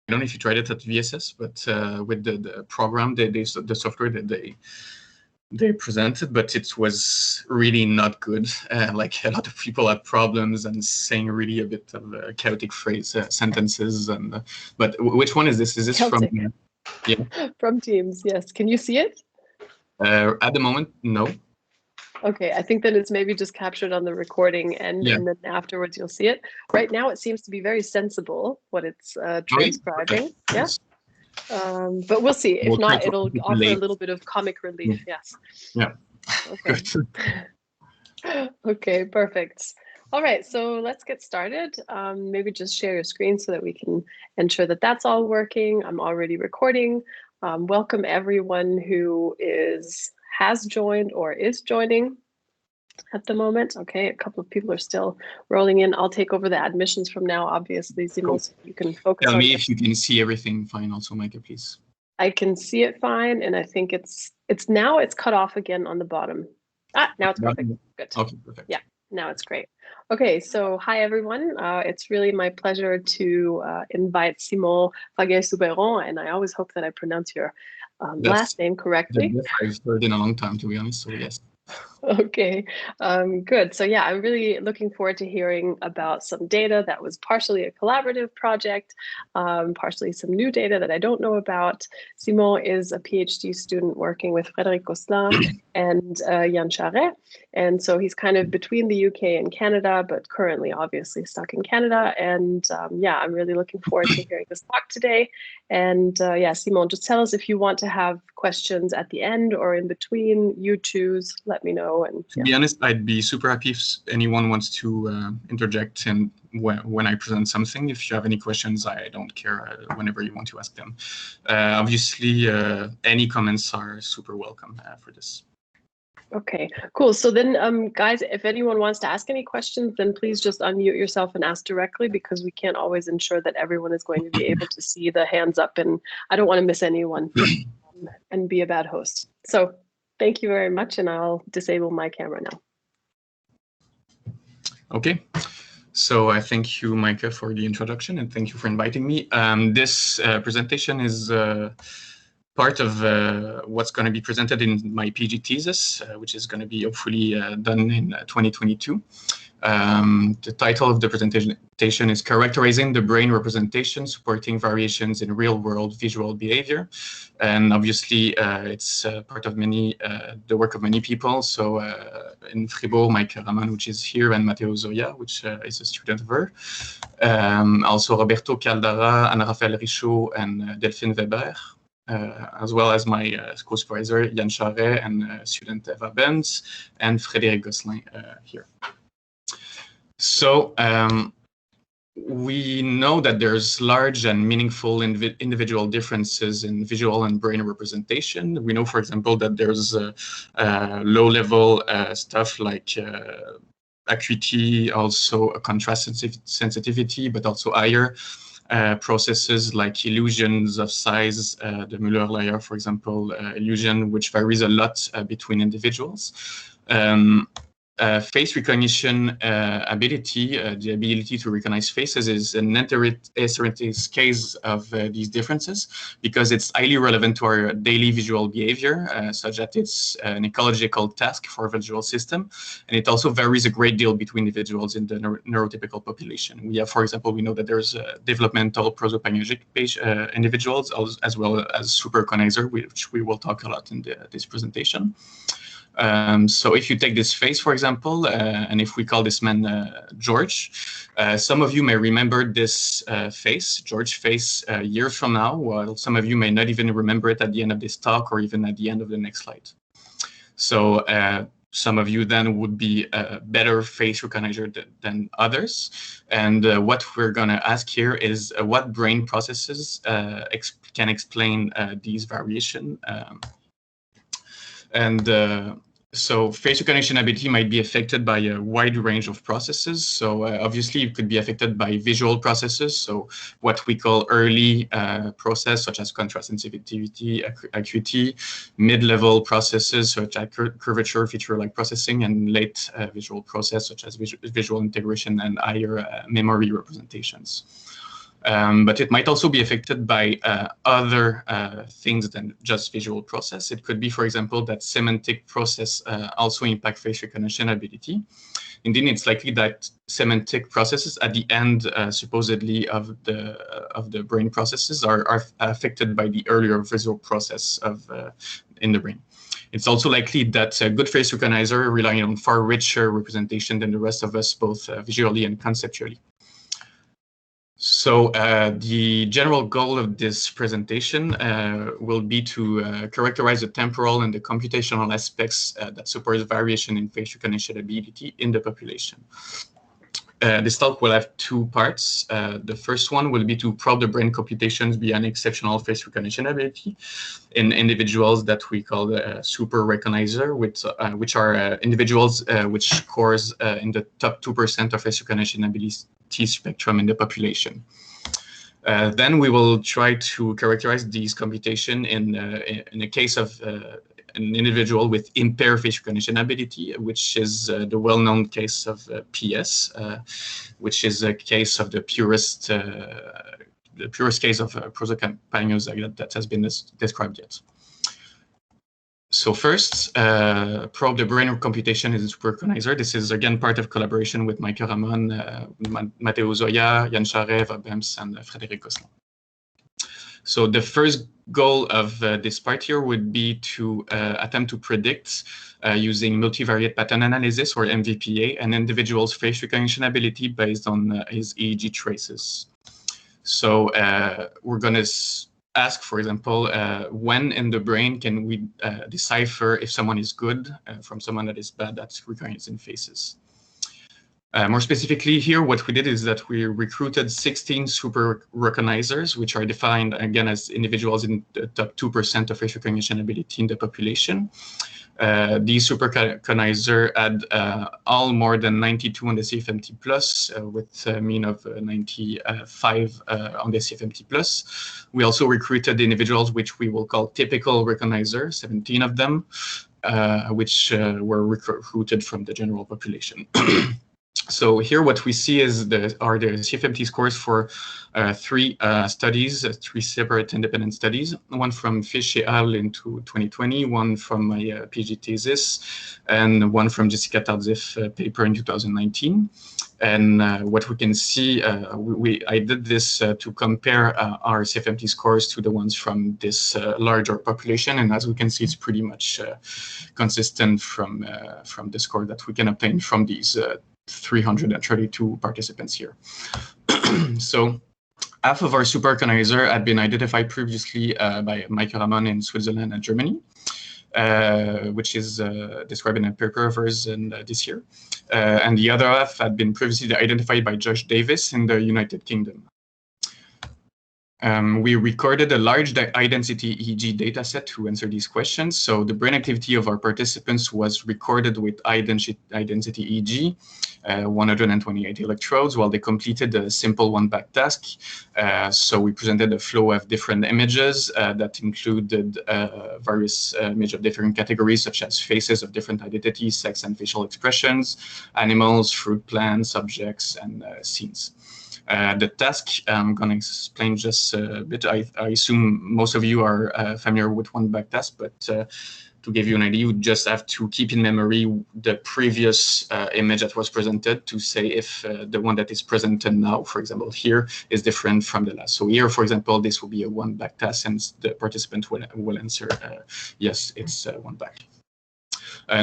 don't know if you tried it at VSS, but with the program, the software that they presented, but it was really not good. Like a lot of people had problems and saying really a bit of chaotic sentences. And but which one is this? Is this Celtic. from? Yeah. From Teams, yes. Can you see it? At the moment, no. Okay, I think that it's maybe just captured on the recording end, and then afterwards you'll see it. Right now it seems to be very sensible what it's transcribing. Okay. Yeah. But we'll see. If not, it'll offer a little bit of comic relief. Yes. Yeah. Okay. Okay, perfect. All right, so let's get started. Maybe just share your screen so that we can ensure that that's all working. I'm already recording. Welcome everyone who has joined or is joining at the moment. Okay, a couple of people are still rolling in. I'll take over the admissions from now, obviously, Simon, so you can focus on... Tell me if you can see everything fine also, Micah, please. I can see it fine, and I think it's cut off again on the bottom. Now it's perfect. Good. Okay, perfect. Yeah, now it's great. Okay, so hi everyone. It's really my pleasure to invite Simon Faghel-Soubeyrand, and I always hope that I pronounce your last name correctly. I've heard in a long time, to be honest, so yes. Okay, good. So yeah, I'm really looking forward to hearing about some data that was partially a collaborative project, partially some new data that I don't know about. Simon is a PhD student working with Frédéric Gosselin and Yann Charret. And so he's kind of between the UK and Canada, but currently obviously stuck in Canada. And yeah, I'm really looking forward to hearing this talk today. And yeah, Simon, just tell us if you want to have questions at the end or in between. You choose, let me know. And to be honest, I'd be super happy if anyone wants to interject and when I present something. If you have any questions, I don't care whenever you want to ask them. Obviously, any comments are super welcome for this. Okay, cool. So then, guys, if anyone wants to ask any questions, then please just unmute yourself and ask directly, because we can't always ensure that everyone is going to be able to see the hands up, and I don't want to miss anyone and be a bad host. So thank you very much, and I'll disable my camera now. Okay. So I thank you, Micah, for the introduction, and thank you for inviting me. This presentation is part of what's going to be presented in my PhD thesis, which is going to be hopefully done in 2022. The title of the presentation is Characterizing the Brain Representation Supporting Variations in Real-World Visual Behavior. And obviously, it's part of the work of many people. So in Fribourg, Mike Raman, which is here, and Matteo Zoya, which is a student of her. Also Roberto Caldara, Ana Rafael Richaud, and Delphine Weber. As well as my co-supervisor, Yann Charret, and student Eva Benz, and Frédéric Gosselin here. So we know that there's large and meaningful individual differences in visual and brain representation. We know, for example, that there's low-level stuff like acuity, also a contrast sensitivity, but also higher processes like illusions of size, the Muller layer, for example, illusion, which varies a lot between individuals. Face recognition ability, the ability to recognize faces, is an interesting case of these differences, because it's highly relevant to our daily visual behavior, such that it's an ecological task for a visual system. And it also varies a great deal between individuals in the neurotypical population. We have, for example, we know that there's developmental prosopagnosic individuals, as well as supercognizer, which we will talk a lot in this presentation. So if you take this face, for example, and if we call this man George, some of you may remember this face, George face, years from now, while some of you may not even remember it at the end of this talk or even at the end of the next slide. So some of you then would be a better face recognizer than others. And what we're going to ask here is what brain processes can explain these variation. So face recognition ability might be affected by a wide range of processes. So obviously it could be affected by visual processes. So what we call early process, such as contrast sensitivity, acuity, mid-level processes, such as curvature, feature-like processing, and late visual process, such as visual integration and higher memory representations. But it might also be affected by other things than just visual process. It could be, for example, that semantic process also impact face recognition ability. Indeed, it's likely that semantic processes at the end, supposedly, of the brain processes are affected by the earlier visual process in the brain. It's also likely that a good face recognizer relying on far richer representation than the rest of us, both visually and conceptually. So the general goal of this presentation will be to characterize the temporal and the computational aspects that support variation in face recognition ability in the population. This talk will have two parts. The first one will be to probe the brain computations beyond exceptional face recognition ability in individuals that we call the super recognizer, which are individuals which scores in the top 2% of face recognition ability spectrum in the population. Then we will try to characterize these computation in a case of an individual with impaired face recognition ability, which is the well-known case of PS, which is a case of the purest case of prosopagnosia that has been described yet. So first, probe the brain computation in the super recognizer. This is again part of collaboration with Michael Ramon, Matteo Zoya, Yann Charret, Bems, and Frédéric Gosselin. So the first goal of this part here would be to attempt to predict using multivariate pattern analysis, or MVPA, an individual's face recognition ability based on his EEG traces. So we're going to ask, for example, when in the brain can we decipher if someone is good from someone that is bad at recognizing faces. More specifically here, what we did is that we recruited 16 super recognizers, which are defined again as individuals in the top 2% of face recognition ability in the population. These super recognizer had all more than 92 on the CFMT plus, with a mean of 95 on the CFMT plus. We also recruited individuals which we will call typical recognizer, 17 of them, which were recruited from the general population. So here what we see is the CFMT scores for three studies, three separate independent studies, one from Fish et al. Into 2020, one from my PhD thesis, and one from Jessica Tardif paper in 2019. And what we can see, I did this to compare our CFMT scores to the ones from this larger population. And as we can see, it's pretty much consistent from the score that we can obtain from these 332 participants here. So half of our super recognizer had been identified previously by Michael Ramon in Switzerland and Germany, which is described in a paper of hers this year. And the other half had been previously identified by Josh Davis in the United Kingdom. We recorded a large high-density EEG dataset to answer these questions. So the brain activity of our participants was recorded with high-density EEG, 128 electrodes, while they completed a simple one-back task. So we presented a flow of different images that included various images of different categories, such as faces of different identities, sex and facial expressions, animals, fruit, plants, objects, and scenes. The task, I'm going to explain just a bit. I assume most of you are familiar with one-back task, but to give you an idea, you just have to keep in memory the previous image that was presented to say if the one that is presented now, for example, here, is different from the last. So here, for example, this will be a one-back task, and the participant will answer, yes, it's one-back.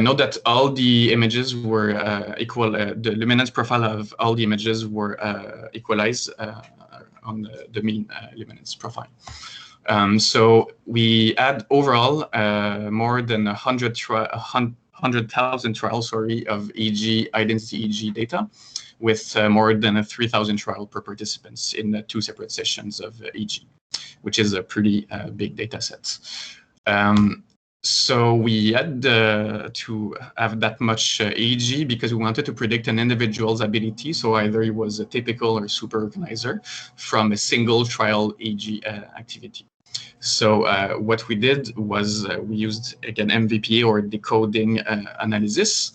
Note that all the images were equal. The luminance profile of all the images were equalized on the mean luminance profile. So we had overall more than 100,000 trials, of EEG, high-density EEG data, with more than 3,000 trials per participants in two separate sessions of EEG, which is a pretty big data set. So we had to have that much EEG because we wanted to predict an individual's ability. So either he was a typical or super recognizer from a single trial EEG activity. So what we did was we used, again, MVPA or decoding analysis.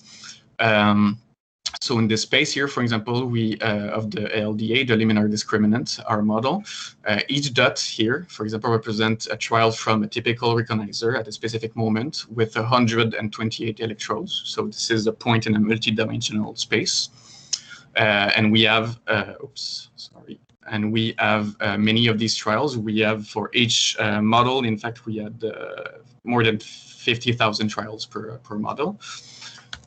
So in this space here, for example, we of the LDA, the liminar discriminant, our model, each dot here, for example, represents a trial from a typical recognizer at a specific moment with 128 electrodes. So this is a point in a multi-dimensional space. And we have, and we have many of these trials. We have for each model, in fact, we had more than 50,000 trials per model.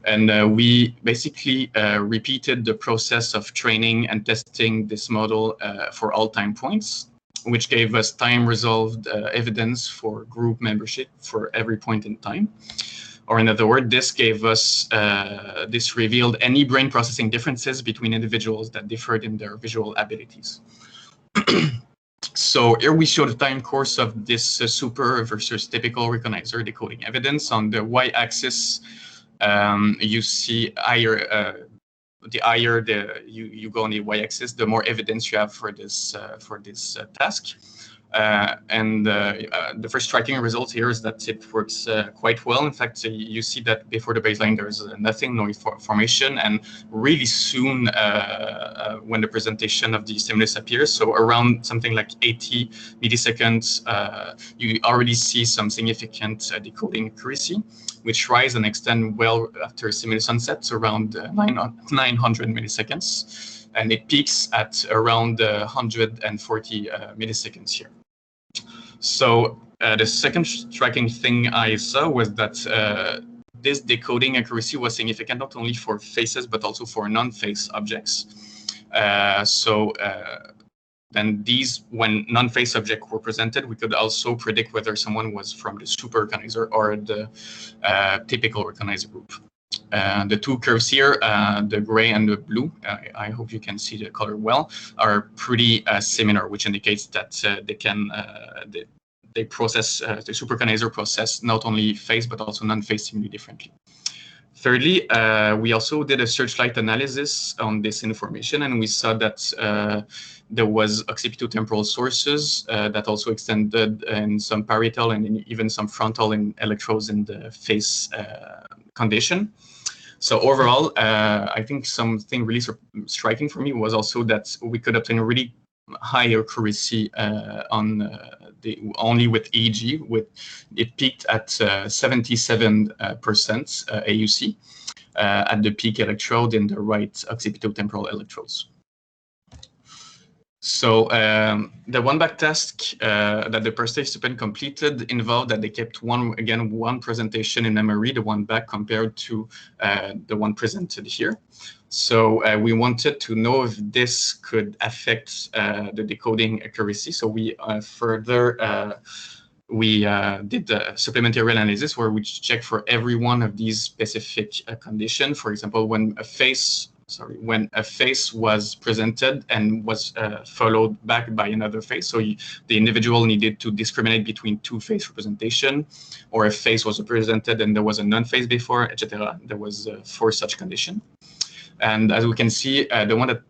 And we basically repeated the process of training and testing this model for all time points, which gave us time-resolved evidence for group membership for every point in time. Or in other words, this gave us, this revealed any brain processing differences between individuals that differed in their visual abilities. So here we show the time course of this super versus typical recognizer decoding evidence. On the y-axis, you see higher, the higher you go on the y-axis, the more evidence you have for this task. And the first striking result here is that it works quite well. In fact, you see that before the baseline, there's nothing, no formation, and really soon when the presentation of the stimulus appears, so around something like 80 milliseconds, you already see some significant decoding accuracy, which rise and extend well after stimulus onset, around 900 milliseconds. And it peaks at around 140 milliseconds here. So the second striking thing I saw was that this decoding accuracy was significant not only for faces, but also for non-face objects. Then these, when non-face objects were presented, we could also predict whether someone was from the super recognizer or the typical recognizer group. The two curves here, the gray and the blue, I hope you can see the color well, are pretty similar, which indicates that they process, the super recognizer process not only face but also non-face stimuli differently. Thirdly, we also did a searchlight analysis on this information, and we saw that there was occipitotemporal sources that also extended in some parietal and even some frontal electrodes in the face condition. So overall, I think something really striking for me was also that we could obtain a really high accuracy on only with EEG. It peaked at 77% AUC at the peak electrode in the right occipitotemporal electrodes. So the one-back task that the participant completed involved that they kept one presentation in memory, the one back compared to the one presented here. So we wanted to know if this could affect the decoding accuracy. So we did a supplementary analysis where we checked for every one of these specific conditions. For example, when a face was presented and was followed back by another face. So the individual needed to discriminate between two face representation, or a face was presented and there was a non-face before, etc. There was 4 such conditions. And as we can see, the one that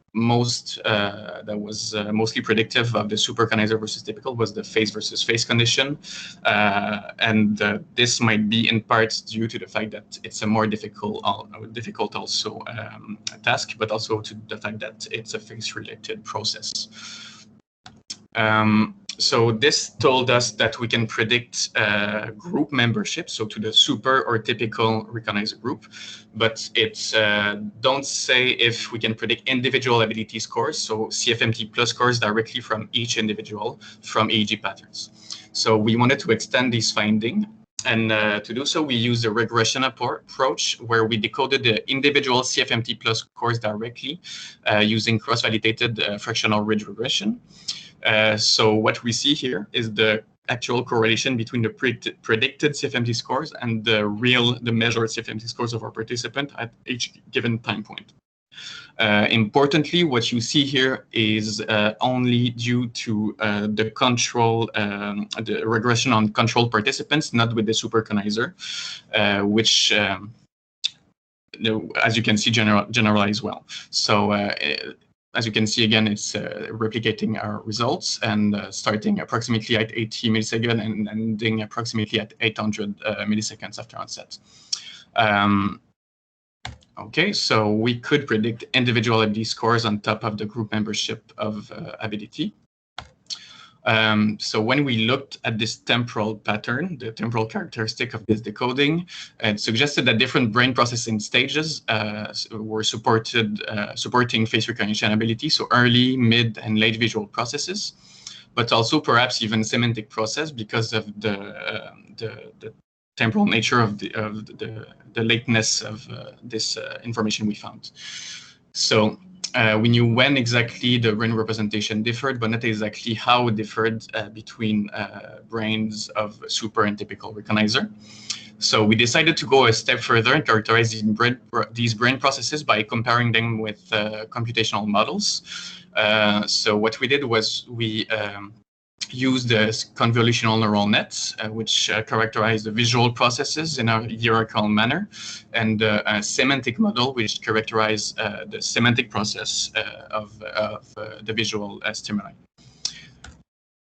was mostly predictive of the super recognizer versus typical was the face versus face condition. And this might be in part due to the fact that it's a more difficult also task, but also to the fact that it's a face-related process. So this told us that we can predict group membership, so to the super or typical recognizer group, but it's don't say if we can predict individual ability scores, so CFMT plus scores directly from each individual from EEG patterns. So we wanted to extend this finding, and to do so, we used a regression approach where we decoded the individual CFMT plus scores directly using cross-validated fractional ridge regression. So what we see here is the actual correlation between the predicted CFMT scores and the measured CFMT scores of our participant at each given time point. Importantly, what you see here is only due to the regression on controlled participants, not with the super recognizer, which, as you can see, generalize well. So as you can see, again, it's replicating our results and starting approximately at 80 milliseconds and ending approximately at 800 milliseconds after onset. Okay, so we could predict individual ability scores on top of the group membership of ability. So when we looked at this temporal pattern, the temporal characteristic of this decoding, it suggested that different brain processing stages were supporting face recognition ability, so early, mid, and late visual processes, but also perhaps even semantic process because of the temporal nature of the lateness of this information we found. So we knew when exactly the brain representation differed, but not exactly how it differed between brains of super and typical recognizer. So we decided to go a step further and characterize these brain processes by comparing them with computational models. So what we did was we used the convolutional neural nets, which characterize the visual processes in a hierarchical manner, and a semantic model, which characterize the semantic process of the visual stimuli.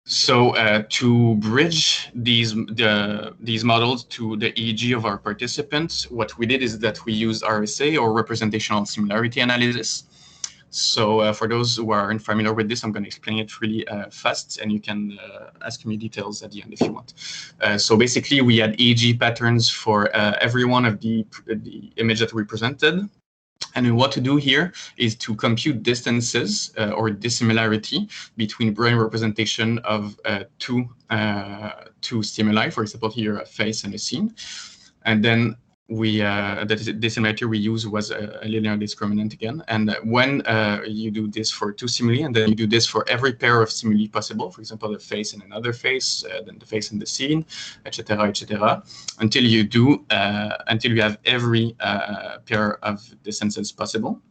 So to bridge these models to the EEG of our participants, what we did is that we used RSA, or representational similarity analysis. So for those who aren't familiar with this, I'm going to explain it really fast, and you can ask me details at the end if you want. So basically, we had EEG patterns for every one of the image that we presented. And what to do here is to compute distances or dissimilarity between brain representation of two stimuli, for example, here a face and a scene. And then the dissimilarity we use was a linear discriminant again. And when you do this for two stimuli, and then you do this for every pair of stimuli possible, for example, the face and another face, then the face and the scene, etc., until you have every pair of distances possible.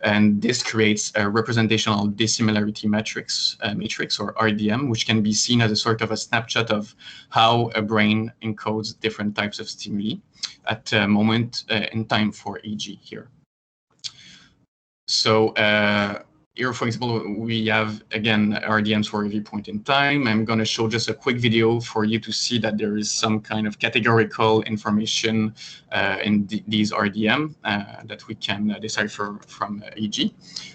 And this creates a representational dissimilarity matrix, or RDM, which can be seen as a sort of a snapshot of how a brain encodes different types of stimuli at a moment in time for EEG here. So here, for example, we have, again, RDMs for every point in time. I'm going to show just a quick video for you to see that there is some kind of categorical information in these RDM that we can decipher from EEG.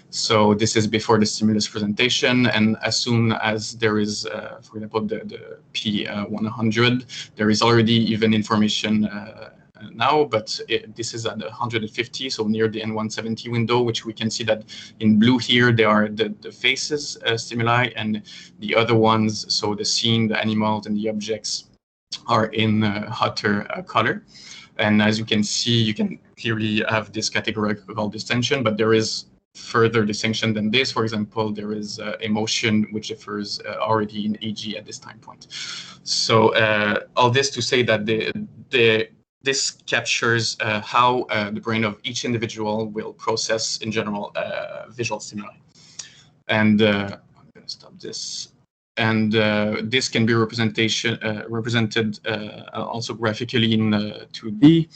So this is before the stimulus presentation, and as soon as there is, for example, the P100, there is already even information now, but this is at 150, so near the N170 window, which we can see that in blue here, they are the faces stimuli, and the other ones, so the scene, the animals, and the objects are in hotter color. And as you can see, you can clearly have this categorical distinction, but there is further distinction than this. For example, there is emotion, which differs already in EEG at this time point. So all this to say that this captures how the brain of each individual will process, in general, visual stimuli. And I'm going to stop this. And this can be represented also graphically in 2D,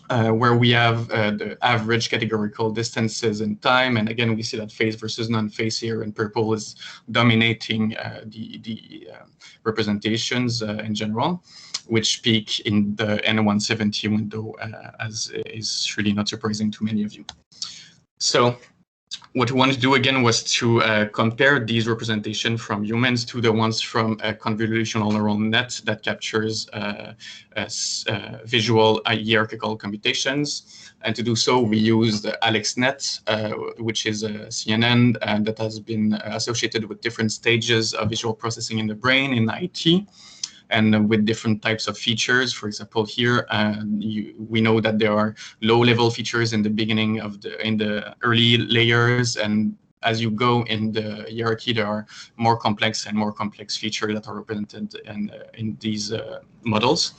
where we have the average categorical distances in time. And again, we see that face versus non-face here, and purple is dominating the representations in general, which peak in the N170 window, as is really not surprising to many of you. So what we wanted to do again was to compare these representations from humans to the ones from a convolutional neural net that captures visual hierarchical computations. And to do so, we used AlexNet, which is a CNN that has been associated with different stages of visual processing in the brain in IT, and with different types of features. For example, here we know that there are low-level features in the beginning in the early layers, and as you go in the hierarchy, there are more complex features that are represented in these models.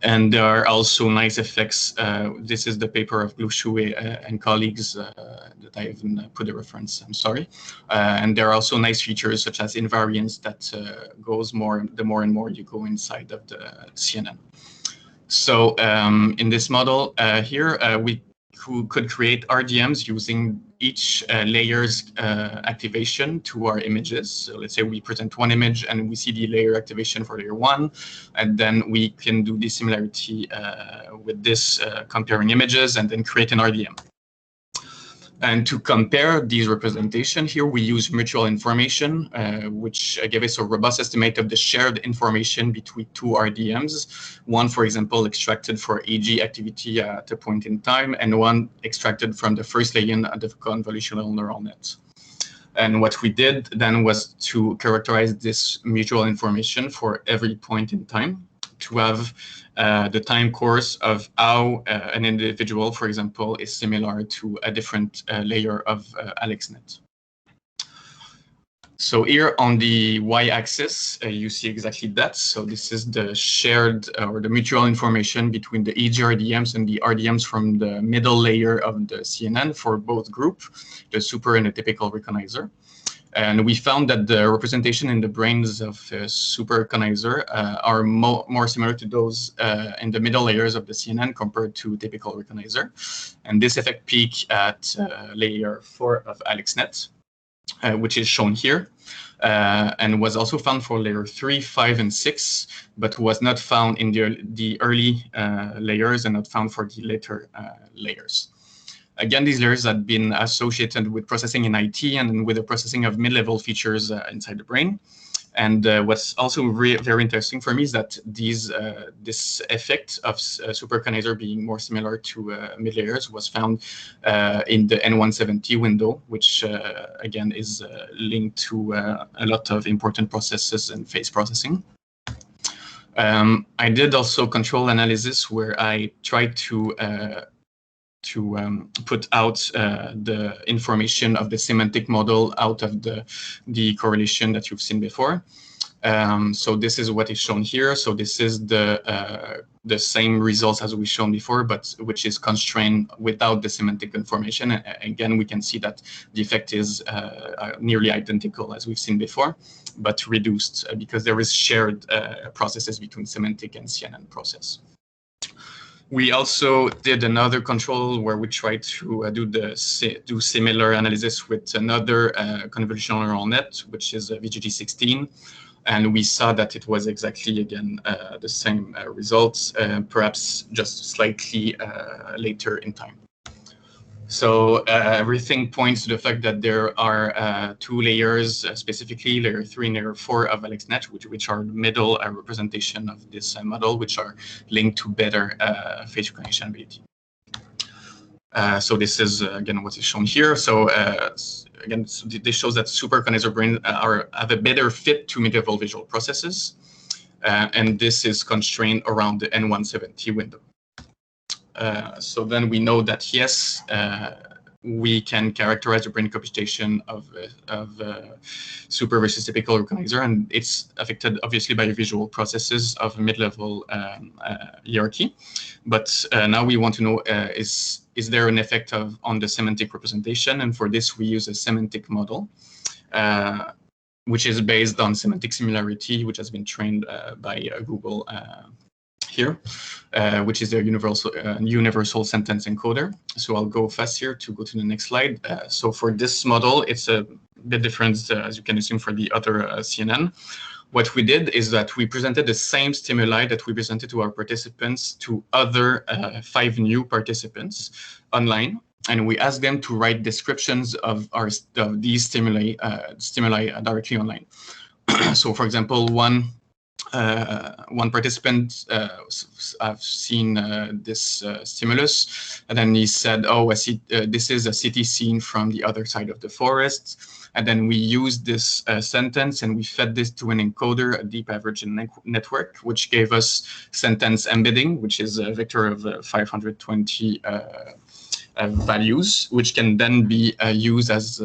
And there are also nice effects. This is the paper of Glouchou and colleagues that I even put a reference, I'm sorry. And there are also nice features such as invariance that goes the more and more you go inside of the CNN. So in this model here, we could create RDMs using each layer's activation to our images. So let's say we present one image and we see the layer activation for layer 1, and then we can do dissimilarity with this comparing images and then create an RDM. And to compare these representations here, we use mutual information, which gave us a robust estimate of the shared information between two RDMs. One, for example, extracted for AG activity at a point in time, and one extracted from the first layer of the convolutional neural net. And what we did then was to characterize this mutual information for every point in time, to have the time course of how an individual, for example, is similar to a different layer of AlexNet. So here on the y-axis, you see exactly that. So this is the shared or the mutual information between the EGRDMs and the RDMs from the middle layer of the CNN for both group, the super and the typical recognizer. And we found that the representation in the brains of super recognizer are more similar to those in the middle layers of the CNN compared to typical recognizer. And this effect peaked at layer 4 of AlexNet, which is shown here, and was also found for layer 3, 5, and 6, but was not found in the early layers and not found for the later layers. Again, these layers had been associated with processing in IT and with the processing of mid-level features inside the brain. And what's also very interesting for me is that this effect of supercognizer being more similar to mid layers was found in the N170 window, which again is linked to a lot of important processes and phase processing. I did also control analysis where I tried to put out the information of the semantic model out of the correlation that you've seen before. So this is what is shown here. So this is the same results as we've shown before, but which is constrained without the semantic information. And again, we can see that the effect is nearly identical as we've seen before, but reduced because there is shared processes between semantic and CNN process. We also did another control where we tried to do similar analysis with another convolutional neural net, which is VGG16. And we saw that it was exactly, again, the same results, perhaps just slightly later in time. So everything points to the fact that there are two layers, specifically layer 3 and layer 4 of AlexNet, which are the middle representation of this model, which are linked to better face recognition ability. So this is, again, what is shown here. So again, so this shows that supercognizer brains have a better fit to mid-level visual processes. And this is constrained around the N170 window. So then we know that, yes, we can characterize the brain computation of super versus typical recognizer, and it's affected obviously by visual processes of mid-level hierarchy. But now we want to know, is there an effect on the semantic representation? And for this, we use a semantic model, which is based on semantic similarity, which has been trained by Google here, which is their universal sentence encoder. So I'll go fast here to go to the next slide. So for this model, it's a bit different, as you can assume, for the other CNN. What we did is that we presented the same stimuli that we presented to our participants to other 5 new participants online. And we asked them to write descriptions of these stimuli directly online. So for example, one participant I've seen this stimulus, and then he said, "Oh, I see. This is a city scene from the other side of the forest." And then we used this sentence and we fed this to an encoder, a deep average network, which gave us sentence embedding, which is a vector of 520 values, which can then be used as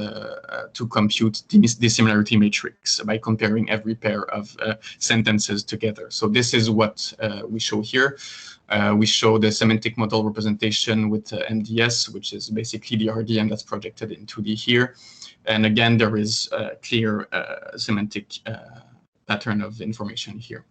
to compute the dissimilarity matrix by comparing every pair of sentences together. So this is what we show here. We show the semantic model representation with MDS, which is basically the RDM that's projected in 2D here. And again, there is a clear semantic pattern of information here.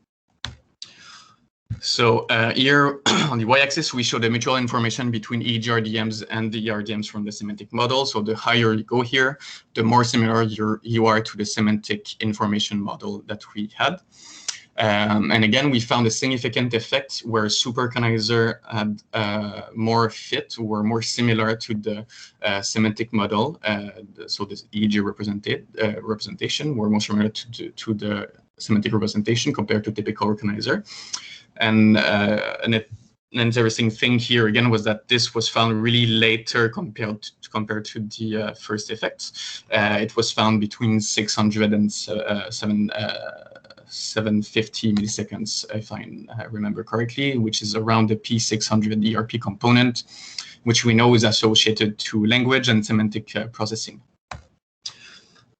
So here on the y-axis, we show the mutual information between EEG RDMs and the RDMs from the semantic model. So the higher you go here, the more similar you are to the semantic information model that we had. And again, we found a significant effect where superconizer had more fit, were more similar to the semantic model. So this EEG representation were more similar to the semantic representation compared to typical recognizer. And an interesting thing here again was that this was found really later compared to the first effects. It was found between 600 and 750 milliseconds, if I remember correctly, which is around the P600 ERP component, which we know is associated to language and semantic processing.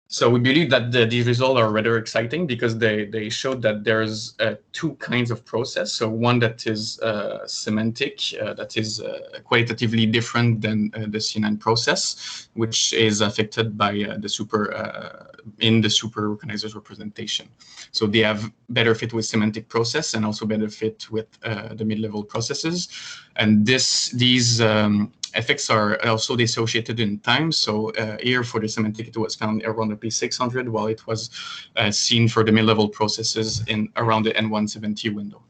So we believe that these results are rather exciting because they showed that there's two kinds of process. So one that is semantic, that is qualitatively different than the CNN process, which is affected by the super recognizer's representation. So they have better fit with semantic process and also better fit with the mid-level processes. And these effects are also dissociated in time. So here for the semantic, it was found around the P600, while it was seen for the mid-level processes in around the N170 window.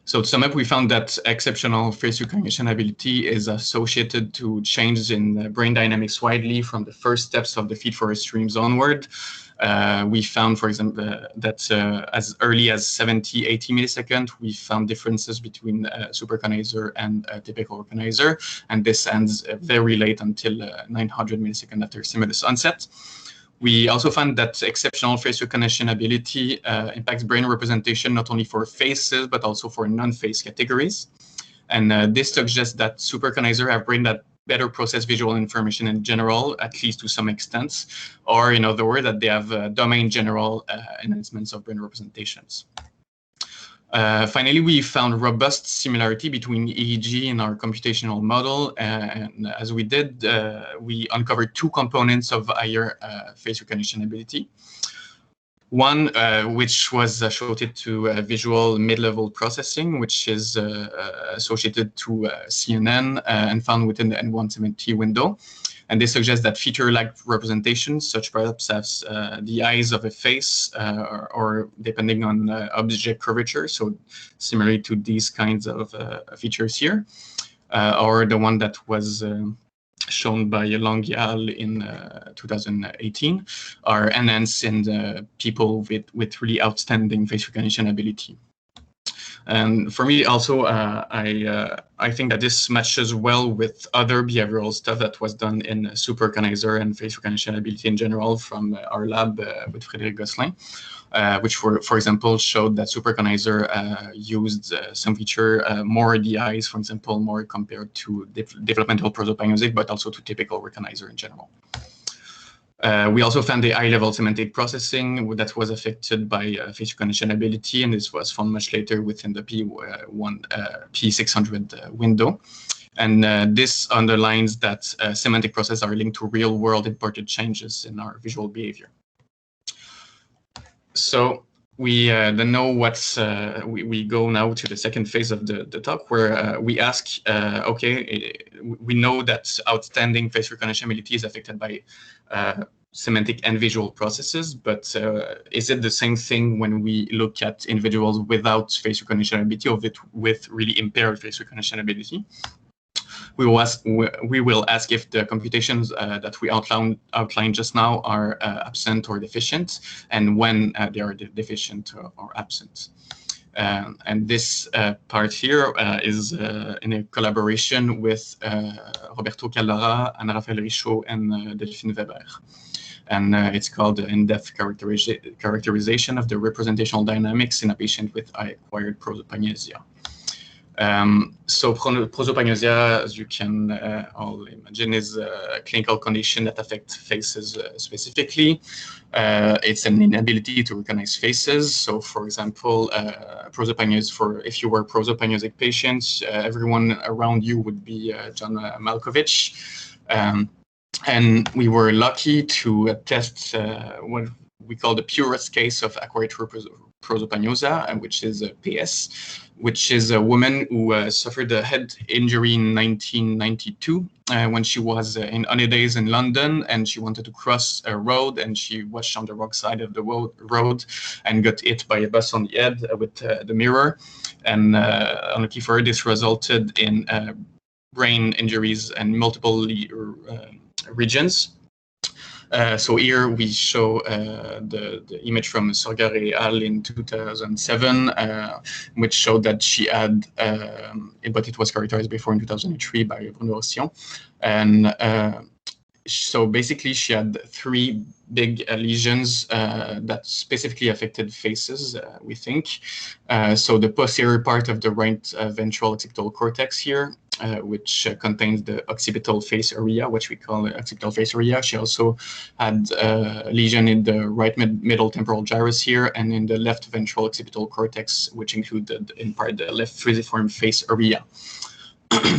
So to sum up, we found that exceptional face recognition ability is associated to changes in brain dynamics widely from the first steps of the feed-forward streams onward. We found, for example, that as early as 70, 80 milliseconds, we found differences between superconizer and typical recognizer, and this ends very late until 900 milliseconds after stimulus onset. We also found that exceptional face recognition ability impacts brain representation not only for faces, but also for non-face categories. And this suggests that superconizer have brain that better process visual information in general, at least to some extent, or in other words, that they have domain general enhancements of brain representations. Finally, we found robust similarity between EEG and our computational model. And as we did, we uncovered two components of higher face recognition ability. One, which was associated to visual mid-level processing, which is associated to CNN and found within the N170 window. And this suggests that feature-like representations, such perhaps as the eyes of a face, or depending on object curvature, so similarly to these kinds of features here, or the one that was shown by Long-Yal in 2018, are enhanced in the people with really outstanding face recognition ability. And for me, also, I think that this matches well with other behavioral stuff that was done in superconizer and face recognition ability in general from our lab with Frédéric Gosselin, which, for example, showed that superconizer used some feature more the eyes, for example, more compared to developmental prosopagnosic, but also to typical recognizer in general. We also found the high-level semantic processing that was affected by face recognition ability, and this was found much later within the P600 window. And this underlines that semantic processes are linked to real-world important changes in our visual behavior. So we then know what's, we go now to the second phase of the talk, where we ask, okay, we know that outstanding face recognition ability is affected by semantic and visual processes, but is it the same thing when we look at individuals without face recognition ability or with really impaired face recognition ability? We will ask if the computations that we outlined just now are absent or deficient, and when they are deficient or absent. And this part here is in a collaboration with Roberto Caldara, Ana Rafael Richaud, and Delphine Weber. And it's called the in-depth characterization of the representational dynamics in a patient with acquired prosopagnosia. So prosopagnosia, as you can all imagine, is a clinical condition that affects faces specifically. It's an inability to recognize faces. So, for example, prosopagnosia, if you were a prosopagnosic patient, everyone around you would be John Malkovich. And we were lucky to test what we call the purest case of acquired prosopagnosia, which is a PS, which is a woman who suffered a head injury in 1992 when she was in holidays in London, and she wanted to cross a road, and she was on the wrong side of the road and got hit by a bus on the head with the mirror. And unlucky for her, this resulted in brain injuries and multiple regions. So here we show the image from Sorgar et al. In 2007, which showed that she had, but it was characterized before in 2003 by Bruno Rossillon. And so basically she had 3 big lesions that specifically affected faces, we think. So the posterior part of the right ventral occipital cortex here, which contains the occipital face area, which we call the occipital face area. She also had a lesion in the right middle temporal gyrus here, and in the left ventral occipital cortex, which included in part the left fusiform face area.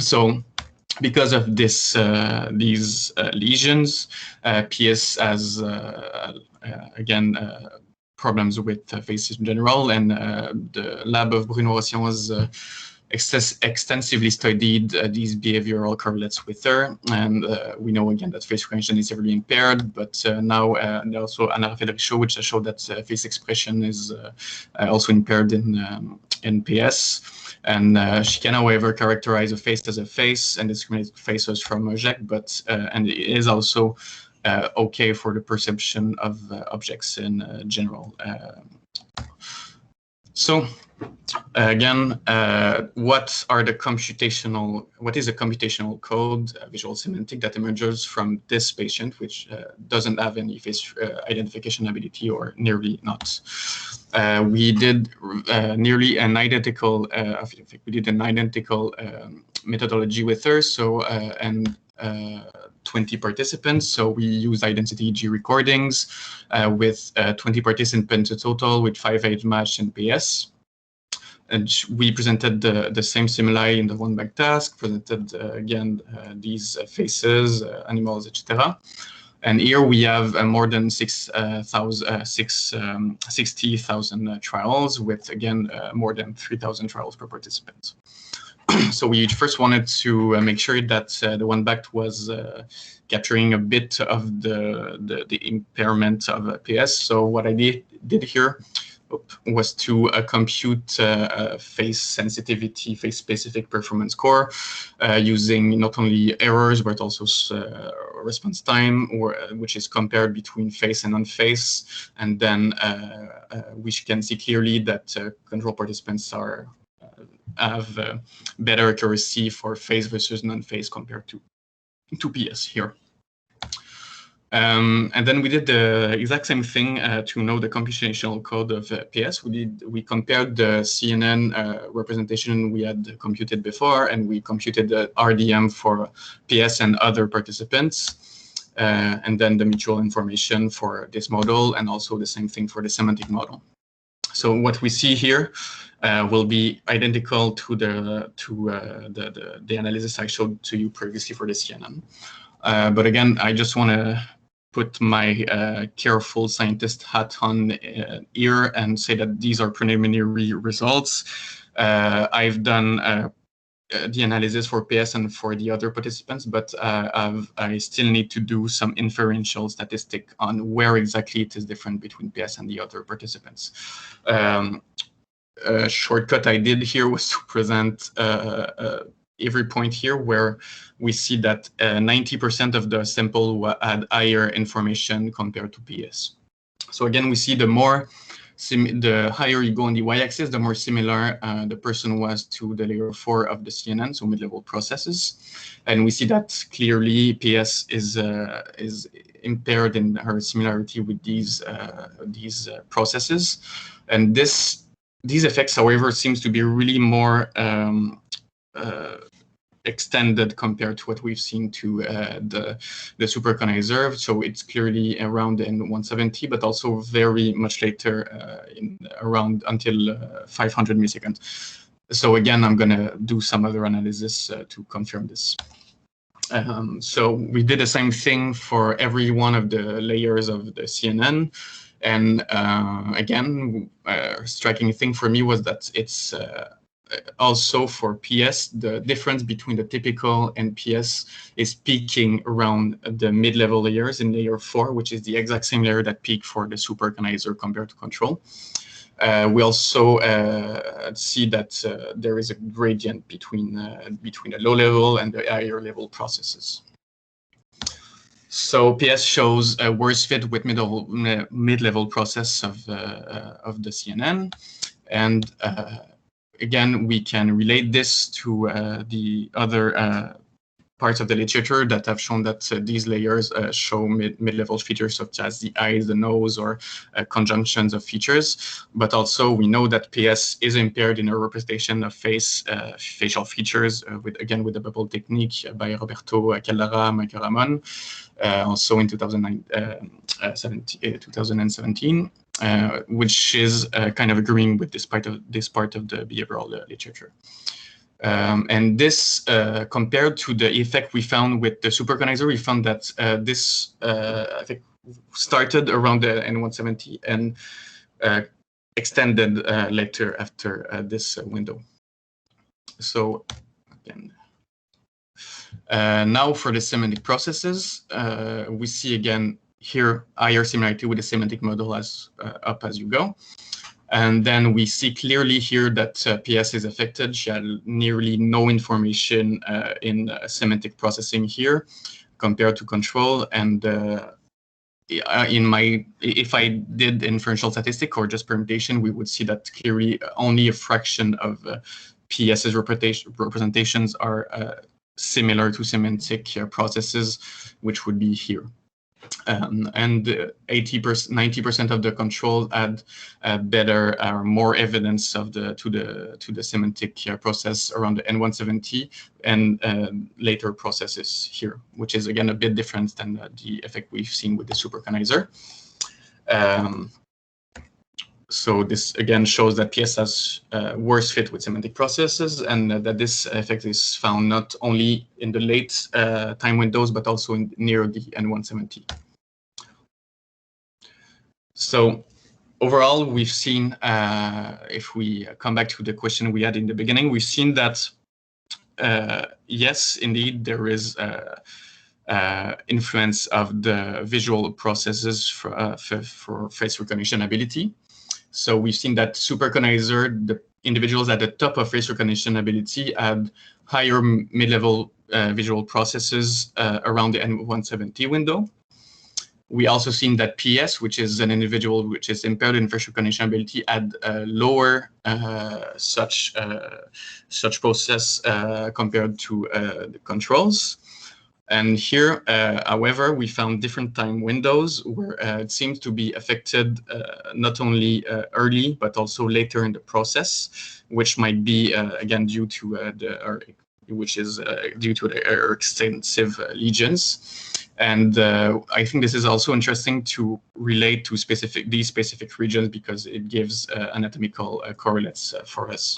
So because of this, these lesions, PS has, again, problems with faces in general, and the lab of Bruno Rossillon has extensively studied these behavioral correlates with her, and we know again that face recognition is severely impaired, but now also Anna Federico, which showed that face expression is also impaired in PS. And she can, however, characterize a face as a face and discriminate faces from object, but and it is also okay for the perception of objects in general. So again, what is a computational code, visual semantic, that emerges from this patient, which doesn't have any face identification ability, or nearly not. We did nearly an identical, we did an identical methodology with her, so and 20 participants. So we used identity EEG recordings with 20 participants in total, with 5 age match and PS. And we presented the same stimuli in the one-bag task, presented again these faces, animals, etc. And here we have more than 60,000 trials, with again more than 3,000 trials per participant. So we first wanted to make sure that the one-bag was capturing a bit of the impairment of PS. So what I did here was to compute face sensitivity, face-specific performance score, using not only errors but also response time, which is compared between face and non-face, and then we can see clearly that control participants have better accuracy for face versus non-face compared to PS here. And then we did the exact same thing to know the computational code of PS. We compared the CNN representation we had computed before, and we computed the RDM for PS and other participants, and then the mutual information for this model, and also the same thing for the semantic model. So what we see here will be identical to the analysis I showed to you previously for the CNN. But again, I just want to put my careful scientist hat on here and say that these are preliminary results. I've done the analysis for PS and for the other participants, but I still need to do some inferential statistic on where exactly it is different between PS and the other participants. A shortcut I did here was to present every point here where we see that 90% of the sample had higher information compared to PS. So again, we see the higher you go on the y-axis, the more similar the person was to the layer 4 of the CNN, so mid-level processes. And we see that clearly PS is impaired in her similarity with these processes. And these effects, however, seems to be really more extended compared to what we've seen to the superconizer. So it's clearly around in 170, but also very much later around until 500 milliseconds. So again, I'm going to do some other analysis to confirm this. So we did the same thing for every one of the layers of the CNN. And again, striking thing for me was that it's also for PS, the difference between the typical and PS is peaking around the mid-level layers in layer 4, which is the exact same layer that peaked for the superorganizer compared to control. We also see that there is a gradient between the low-level and the higher-level processes. So PS shows a worse fit with mid-level process of the CNN, and again, we can relate this to the other parts of the literature that have shown that these layers show mid-level features such as the eyes, the nose, or conjunctions of features. But also we know that PS is impaired in a representation of facial features, with the bubble technique by Roberto Caldara, Michael Ramon, also in 2017. Which is kind of agreeing with this part of the behavioral literature. And this, compared to the effect we found with the superorganizer, we found that this, I think, started around the N170 and extended later after this window. So again, now for the semantic processes, we see again here higher similarity with the semantic model as up as you go. And then we see clearly here that PS is affected. She had nearly no information in semantic processing here compared to control. And if I did inferential statistic or just permutation, we would see that clearly only a fraction of PS's representations are similar to semantic processes, which would be here. And 90% of the control had better or more evidence of to the semantic process around the N170 and later processes here, which is again a bit different than the effect we've seen with the superorganizer. So this again shows that PS has worse fit with semantic processes, and that this effect is found not only in the late time windows, but also near the N170. So overall, we've seen, if we come back to the question we had in the beginning, we've seen that, yes, indeed, there is influence of the visual processes for face recognition ability. So we've seen that superorganizer, the individuals at the top of face recognition ability had higher mid-level visual processes around the N170 window. We also seen that PS, which is an individual which is impaired in face recognition ability, had lower such process compared to the controls. And here, however, we found different time windows where it seems to be affected not only early, but also later in the process, which might be, again, due to the extensive lesions. And I think this is also interesting to relate to these specific regions because it gives anatomical correlates for us.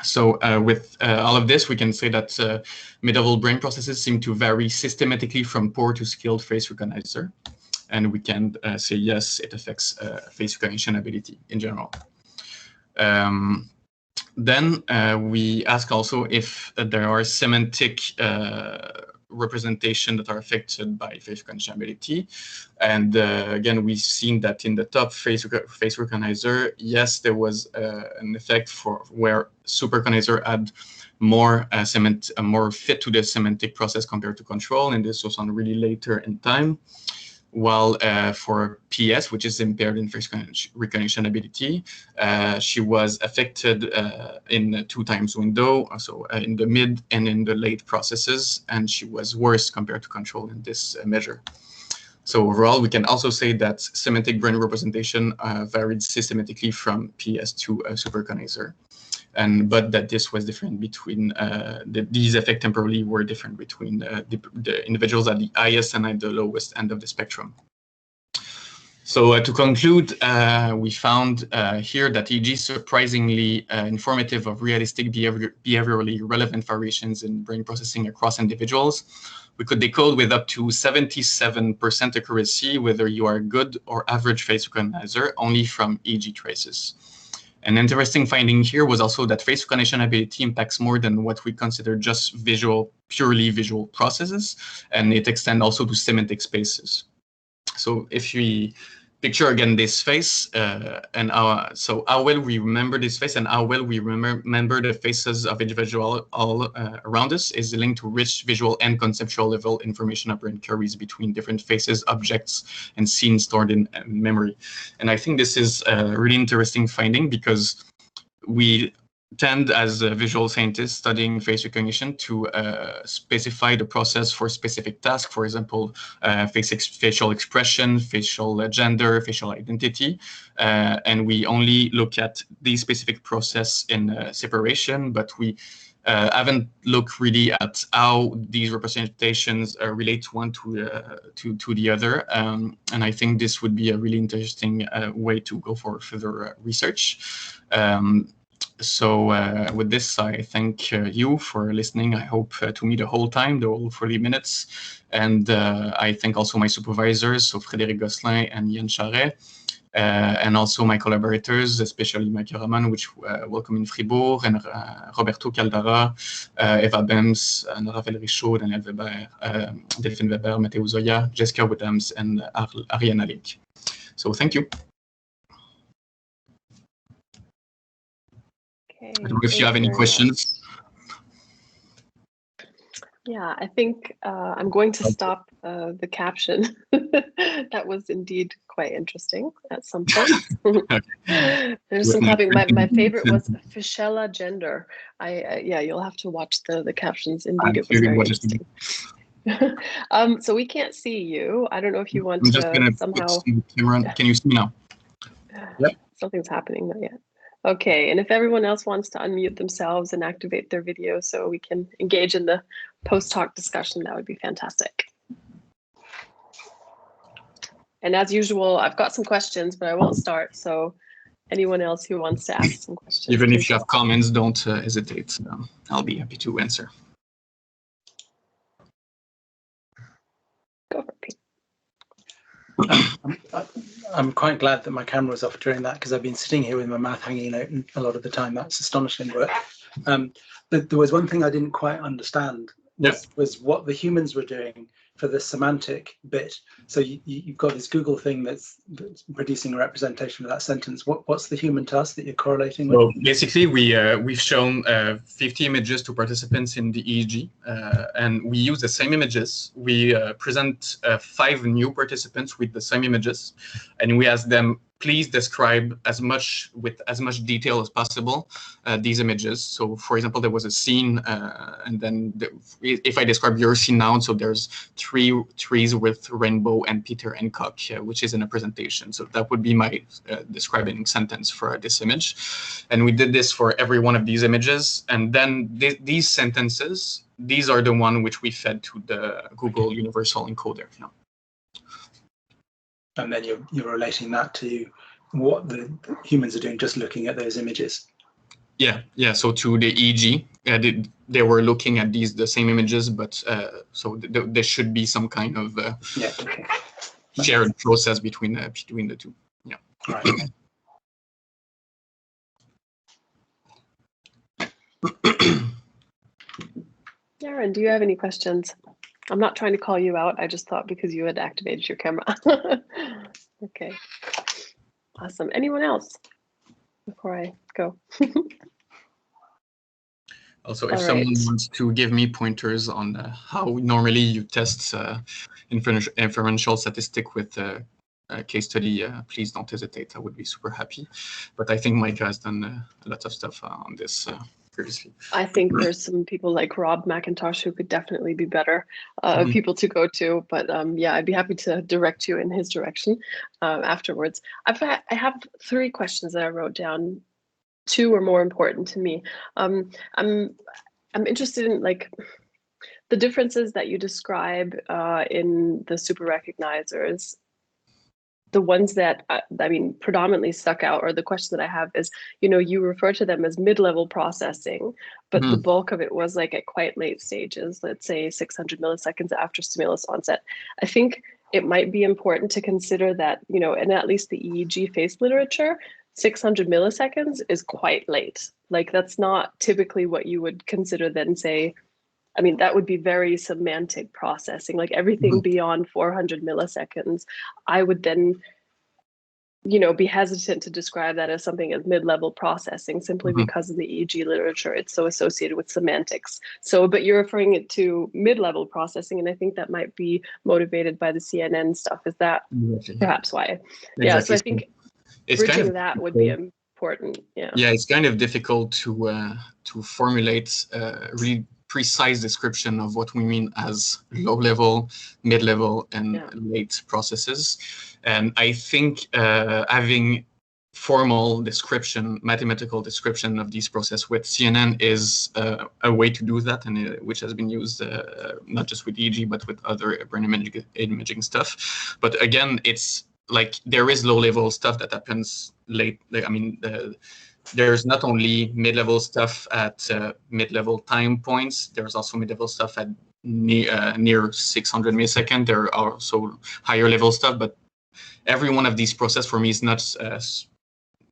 So with all of this, we can say that mid-level brain processes seem to vary systematically from poor to skilled face recognizer. And we can say, yes, it affects face recognition ability in general. Then we ask also if there are semantic representation that are affected by face recognition ability. And again, we've seen that in the top face recognizer, yes, there was an effect where superorganizer had more more fit to the semantic process compared to control, and this was on really later in time. While for PS, which is impaired in face recognition ability, she was affected in 2 times window, so in the mid and in the late processes, and she was worse compared to control in this measure. So overall, we can also say that semantic brain representation varied systematically from PS to superorganizer. But that this was different between these effects temporally were different between the individuals at the highest and at the lowest end of the spectrum. So to conclude, we found here that EEG is surprisingly informative of realistic behaviorally relevant variations in brain processing across individuals, we could decode with up to 77% accuracy whether you are a good or average face recognizer only from EEG traces. An interesting finding here was also that face recognition ability impacts more than what we consider just purely visual processes, and it extends also to semantic spaces. So if we picture again this face and so how well we remember this face and how well we remember the faces of individuals all around us is linked to rich visual and conceptual level information our brain carries between different faces, objects, and scenes stored in memory. And I think this is a really interesting finding because we tend, as visual scientists studying face recognition, to specify the process for specific tasks, for example, facial expression, facial gender, facial identity, and we only look at the specific process in separation, but we haven't looked really at how these representations relate one to the other. And I think this would be a really interesting way to go for further research. So with this, I thank you for listening. I hope to me the whole time, the whole 40 minutes. And I thank also my supervisors, so Frédéric Gosselin and Yann Charret, and also my collaborators, especially my cameraman, which welcome in Fribourg, and Roberto Caldara, Eva Bems, Nora Richaud, Daniel Weber, Delphine Weber, Matteo Zoya, Jessica Williams, and Ariana Link. So thank you. I don't know if you have any questions. Yeah, I think I'm going to stop the caption. That was indeed quite interesting at some point. There's some clapping. My favorite was Fischella gender. Yeah, you'll have to watch the captions. Indeed, it was very interesting. So we can't see you. I don't know if you want to somehow. Can you see me now? Yep. Something's happening, not yet. Okay, and if everyone else wants to unmute themselves and activate their video so we can engage in the post-talk discussion, that would be fantastic. And as usual, I've got some questions, but I won't start. So anyone else who wants to ask some questions. Even if you have comments, don't hesitate. I'll be happy to answer. Go for it, Pete. I'm quite glad that my camera was off during that because I've been sitting here with my mouth hanging open a lot of the time. That's astonishing work. But there was one thing I didn't quite understand was what the humans were doing for the semantic bit. So you've got this Google thing that's producing a representation of that sentence. What's the human task that you're correlating with? Well, basically, we've shown 50 images to participants in the EEG, and we use the same images. We present 5 new participants with the same images, and we ask them, please describe with as much detail as possible these images. So, for example, there was a scene, and then if I describe your scene now, so there's 3 trees with rainbow and Peter and Cock, which is in a presentation. So that would be my describing sentence for this image. And we did this for every one of these images. And then these sentences, these are the one which we fed to the Google Universal Encoder. Yeah. And then you're relating that to what the humans are doing, just looking at those images. Yeah. So to the EEG, they were looking at the same images, but so there should be some kind of shared process between the two. Yeah. All right. Yaron, do you have any questions? I'm not trying to call you out. I just thought because you had activated your camera. Okay. Awesome. Anyone else before I go? Also, if someone wants to give me pointers on how normally you test inferential statistic with a case study, please don't hesitate. I would be super happy. But I think Mike has done a lot of stuff on this previously. I think there's some people like Rob McIntosh who could definitely be better people to go to. But yeah, I'd be happy to direct you in his direction afterwards. I have 3 questions that I wrote down. 2 are more important to me. I'm interested in like the differences that you describe in the super recognizers the ones that I mean predominantly stuck out, or the question that I have is, you refer to them as mid-level processing, but the bulk of it was like at quite late stages, let's say 600 milliseconds after stimulus onset. I think it might be important to consider that, in at least the EEG face literature, 600 milliseconds is quite late. Like that's not typically what you would consider then say, I mean, that would be very semantic processing, like everything beyond 400 milliseconds. I would then, be hesitant to describe that as something as mid-level processing, simply because in the EEG literature, it's so associated with semantics. So, but you're referring it to mid-level processing, and I think that might be motivated by the CNN stuff. Is that perhaps why? Exactly. Yeah, so I think it's bridging kind of that would be important. Yeah. Yeah, it's kind of difficult to formulate really precise description of what we mean as low-level, mid-level, and late processes. And I think having formal description, mathematical description of these processes with CNN is a way to do that, and which has been used not just with EEG, but with other brain imaging stuff. But again, it's like there is low-level stuff that happens late. I mean, there's not only mid-level stuff at mid-level time points. There's also mid-level stuff at near 600 milliseconds. There are also higher-level stuff, but every one of these processes for me is not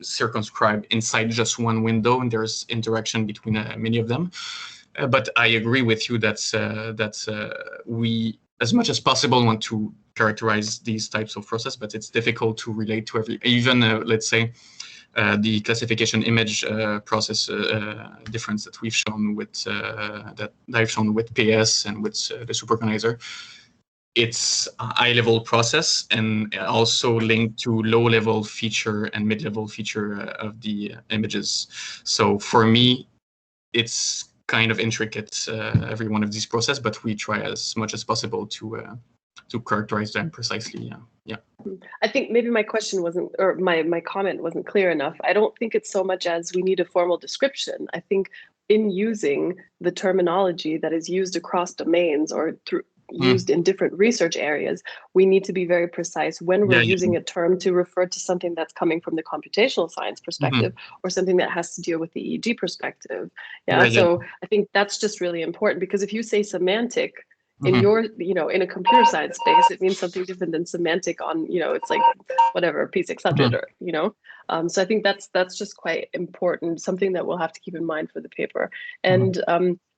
circumscribed inside just one window, and there's interaction between many of them. But I agree with you that we, as much as possible, want to characterize these types of process, but it's difficult to relate to every, even let's say, the classification image process difference that we've shown with that I've shown with PS and with the superorganizer. It's a high-level process and also linked to low-level feature and mid-level feature of the images. So for me, it's kind of intricate, every one of these processes, but we try as much as possible to characterize them precisely. Yeah. I think maybe my question wasn't, or my comment wasn't clear enough. I don't think it's so much as we need a formal description. I think in using the terminology that is used across domains or through used in different research areas, we need to be very precise when we're using a term to refer to something that's coming from the computational science perspective or something that has to deal with the EEG perspective. So I think that's just really important, because if you say semantic in your, in a computer science space, it means something different than semantic on, it's like whatever P600 or, so I think that's just quite important, something that we'll have to keep in mind for the paper. And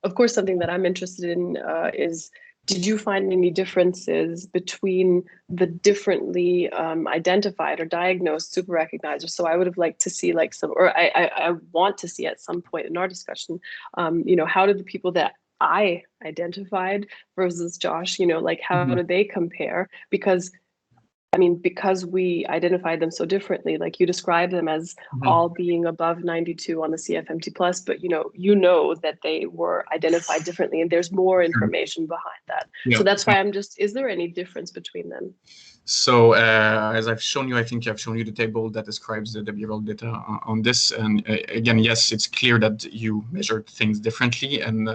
of course, something that I'm interested in is, did you find any differences between the differently identified or diagnosed super recognizers? So I would have liked to see like some, or I want to see at some point in our discussion, how did the people that I identified versus Josh, like how do they compare? Because I mean, because we identified them so differently, like you described them as all being above 92 on the CFMT plus, but you know that they were identified differently, and there's more information behind that. So that's why I'm just, is there any difference between them? So as I've shown you, I think I've shown you the table that describes the behavioral data on this. And again, yes, it's clear that you measured things differently. And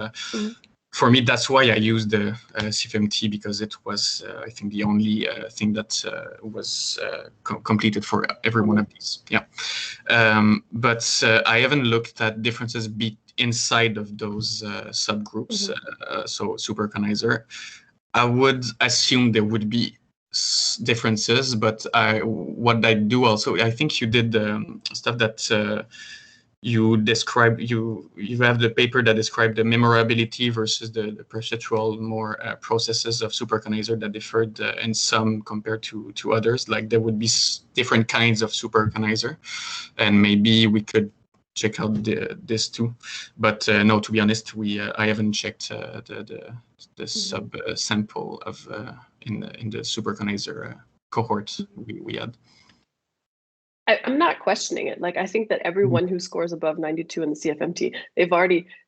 for me, that's why I used the CFMT, because it was, I think, the only thing that was completed for every one of these. But I haven't looked at differences inside of those subgroups. So superorganizer, I would assume there would be differences, but what I do also, I think you did stuff that you describe, you have the paper that described the memorability versus the perceptual more processes of superorganizer that differed in some compared to others. Like there would be different kinds of superorganizer, and maybe we could check out this too. But no, to be honest, I haven't checked the sub sample of in the superorganizer cohort we had. I'm not questioning it. Like, I think that everyone who scores above 92 in the CFMT,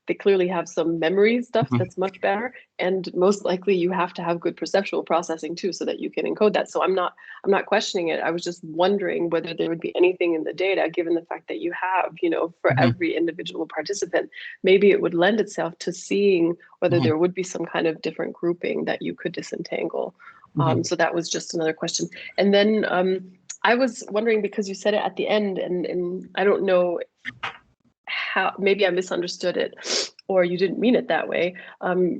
they clearly have some memory stuff that's much better. And most likely you have to have good perceptual processing too, so that you can encode that. So I'm not questioning it. I was just wondering whether there would be anything in the data, given the fact that you have, for every individual participant, maybe it would lend itself to seeing whether there would be some kind of different grouping that you could disentangle. So that was just another question. And then I was wondering, because you said it at the end, and I don't know how, maybe I misunderstood it, or you didn't mean it that way.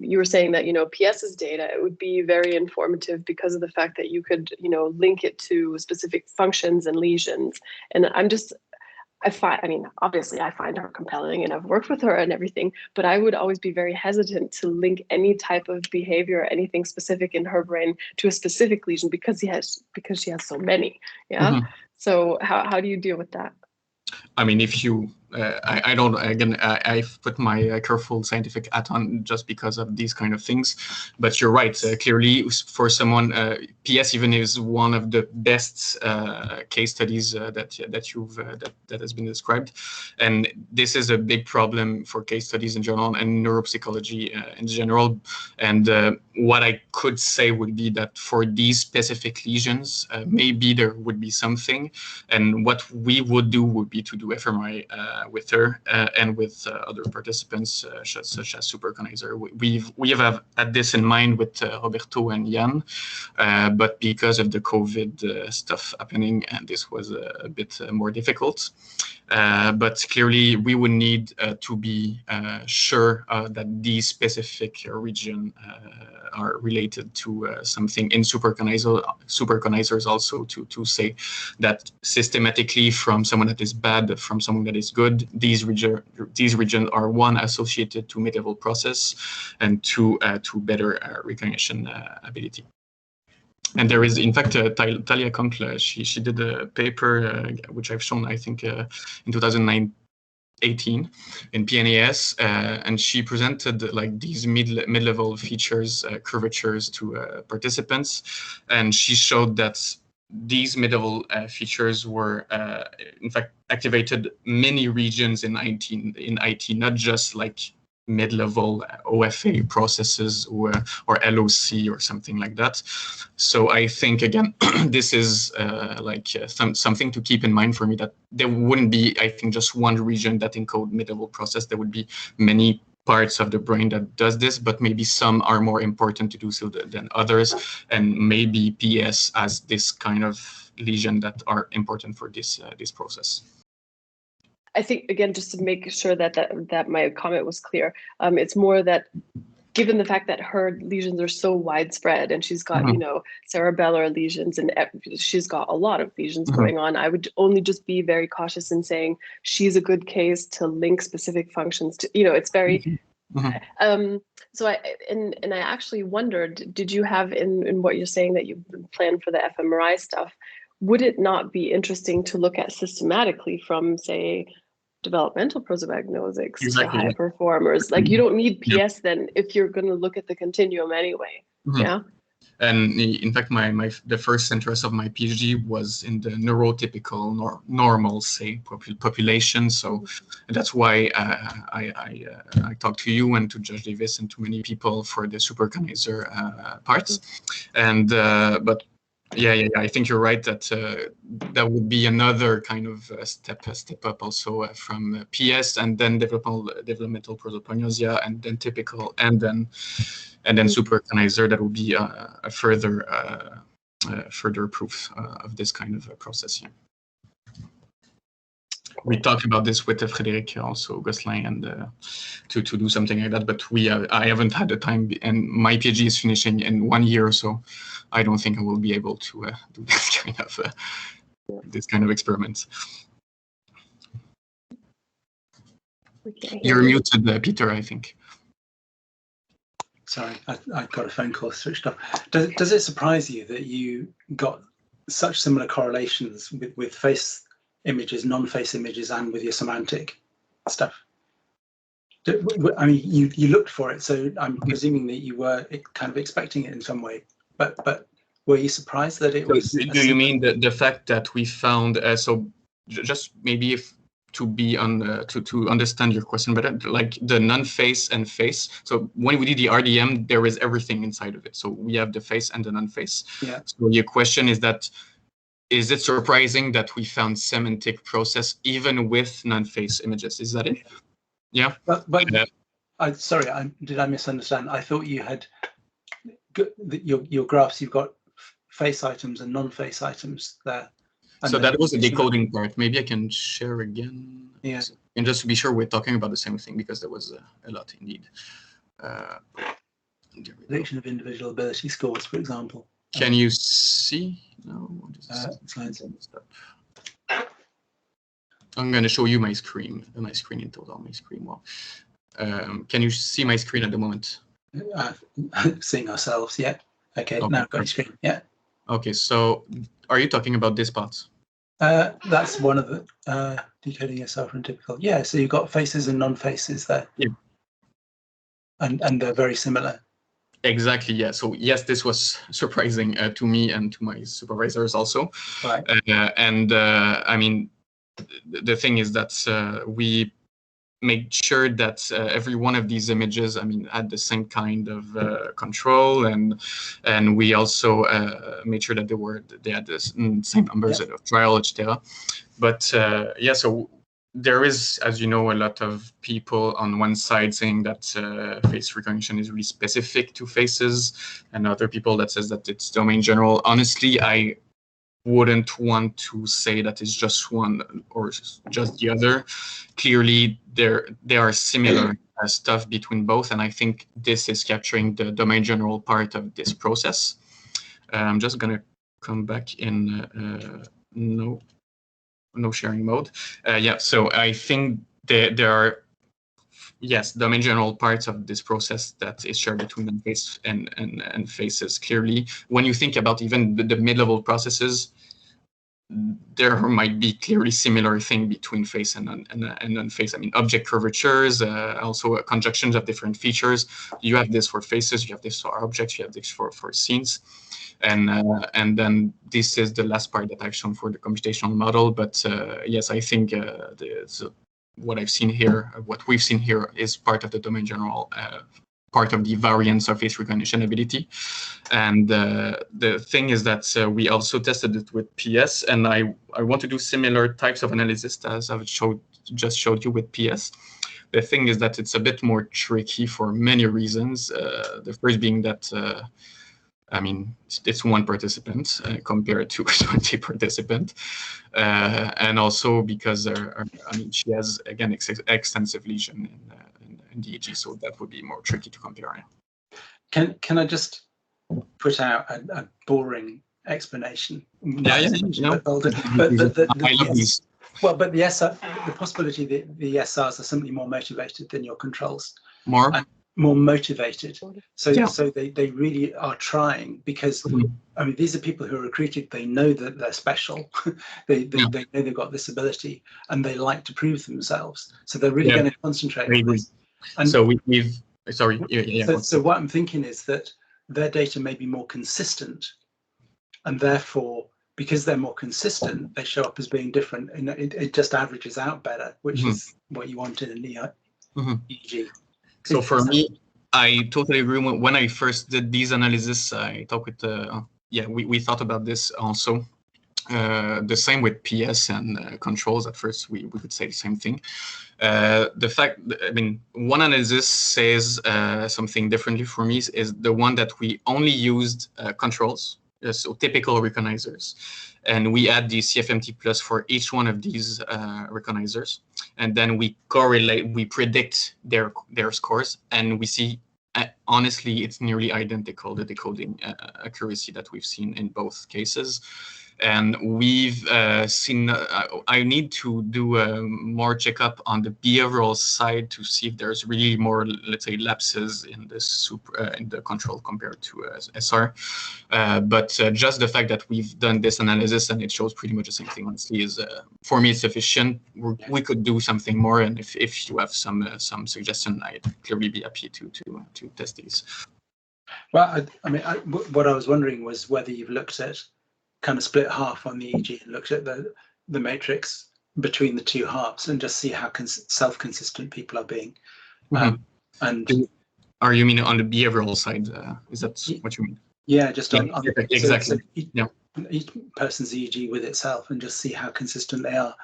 You were saying that, PS's data, it would be very informative because of the fact that you could, link it to specific functions and lesions. And obviously I find her compelling and I've worked with her and everything, but I would always be very hesitant to link any type of behavior or anything specific in her brain to a specific lesion because she has so many. Yeah. Mm-hmm. So how do you deal with that? I mean, if you, I don't, again, I've put my careful scientific hat on just because of these kind of things, but you're right. Clearly, for someone, PS even is one of the best case studies that has been described, and this is a big problem for case studies in general and neuropsychology in general. And what I could say would be that for these specific lesions, maybe there would be something, and what we would do would be to do fMRI with her and with other participants such as Superconizer. We have had this in mind with Roberto and Jan, but because of the COVID stuff happening, and this was a bit more difficult. But clearly, we would need to be sure that these specific region are related to something in superconizers also to say that systematically from someone that is bad, from someone that is good, these regions are one associated to mid-level process and to better recognition ability. And there is, in fact, Talia Conkle, she did a paper, which I've shown, I think, in 2018 in PNAS, and she presented like these mid-level features, curvatures to participants, and she showed that these mid-level features were, in fact, activated many regions in IT, not just like mid-level OFA processes or LOC or something like that. So I think, again, this is something to keep in mind for me, that there wouldn't be, I think, just one region that encode mid-level process. There would be many parts of the brain that does this, but maybe some are more important to do so than others, and maybe PS has this kind of lesion that are important for this process. I think, again, just to make sure that my comment was clear, it's more that given the fact that her lesions are so widespread and she's got, cerebellar lesions and she's got a lot of lesions going on, I would only just be very cautious in saying she's a good case to link specific functions to, it's very, so I actually wondered, did you have in what you're saying that you've planned for the fMRI stuff, would it not be interesting to look at systematically from, say, developmental prosopagnosics to high performers? Like, you don't need PS then if you're going to look at the continuum anyway. Yeah. And in fact, the first interest of my PhD was in the neurotypical normal, say, population. So that's why I talked to you and to Judge Davis and to many people for the superconizer parts. And but yeah, I think you're right that that would be another kind of step up also from PS, and then developmental prosopagnosia, and then typical, and then superconizer. That would be a further proof of this kind of process. Yeah. We talked about this with Frédéric, also Gosselin, and to do something like that. But I haven't had the time, and my PhD is finishing in 1 year, so I don't think I will be able to do this kind of experiments. You're muted, Peter, I think. Sorry, I got a phone call switched off. Does it surprise you that you got such similar correlations with face images, non-face images, and with your semantic stuff? I mean, you looked for it, so I'm presuming that you were kind of expecting it in some way, but were you surprised that it was? Do you mean the fact that we found, so just maybe to understand your question better, like the non-face and face. So when we did the RDM, there is everything inside of it. So we have the face and the non-face. Yeah. So your question is that, is it surprising that we found semantic process even with non-face images? Is that it? Yeah. But did I misunderstand? I thought you had your graphs. You've got face items and non-face items there. So that was the decoding part. Maybe I can share again. Yeah. And just to be sure we're talking about the same thing, because there was a lot indeed. Prediction of individual ability scores, for example. Can you see? No. Slides. I'm going to show you my screen in total. My screen. Well, can you see my screen at the moment? Seeing ourselves. Yeah. Okay. Now I've got your screen. Yeah. Okay. So, are you talking about this part? That's one of the decoding yourself from typical. Yeah. So you've got faces and non-faces there. Yeah. And they're very similar. Exactly. Yeah. So yes, this was surprising to me and to my supervisors also. Right. I mean, the thing is that we made sure that every one of these images, I mean, had the same kind of control, and we also made sure that they had the same numbers of trial, etc. But yeah, so there is, as you know, a lot of people on one side saying that face recognition is really specific to faces, and other people that says that it's domain general. Honestly, I wouldn't want to say that it's just one or just the other. Clearly, there are similar stuff between both, and I think this is capturing the domain general part of this process. I'm just going to come back in no sharing mode. Yeah, so I think there are, yes, domain general parts of this process that is shared between face and faces. Clearly, when you think about even the mid-level processes, there might be clearly similar thing between face and non-face. I mean, object curvatures, also conjunctions of different features. You have this for faces, you have this for objects, you have this for scenes. And then this is the last part that I've shown for the computational model. But yes, I think what I've seen here, what we've seen here, is part of the domain general part of the variance of face recognition ability. And the thing is that we also tested it with PS, and I want to do similar types of analysis as I've just showed you with PS. The thing is that it's a bit more tricky for many reasons. The first being that I mean, it's one participant compared to 20 participants. And also because, I mean, she has, again, extensive lesion in the EEG, so that would be more tricky to compare. Can I just put out a boring explanation? Yeah. But I love these. Well, but the possibility that the SRs are simply more motivated than your controls. More motivated, so they really are trying, because I mean, these are people who are recruited. They know that they're special. they know they've got this ability, and they like to prove themselves. So they're really going to concentrate on this. And so we've sorry. So what I'm thinking is that their data may be more consistent, and therefore, because they're more consistent, they show up as being different, and it just averages out better, which is what you want in an EEG. So for me, I totally agree. When I first did these analysis, I talked with, we thought about this also. The same with PS and controls. At first, we could say the same thing. The fact, I mean, one analysis says something differently for me is the one that we only used controls, so typical recognizers. And we add the CFMT plus for each one of these recognizers, and then we predict their scores, and we see, honestly, it's nearly identical, the decoding accuracy that we've seen in both cases. And we've seen, I need to do more checkup on the behavioral side to see if there's really more, let's say, lapses in the control compared to SR. But just the fact that we've done this analysis and it shows pretty much the same thing, honestly, is for me, it's sufficient. We could do something more, and if you have some suggestion, I'd clearly be happy to test these. Well, I mean, what I was wondering was whether you've looked at kind of split half on the EEG and looked at the matrix between the two halves and just see how self-consistent people are being. And are you mean on the behavioral side? Is that what you mean? Yeah, just on exactly. So each person's EEG with itself, and just see how consistent they are,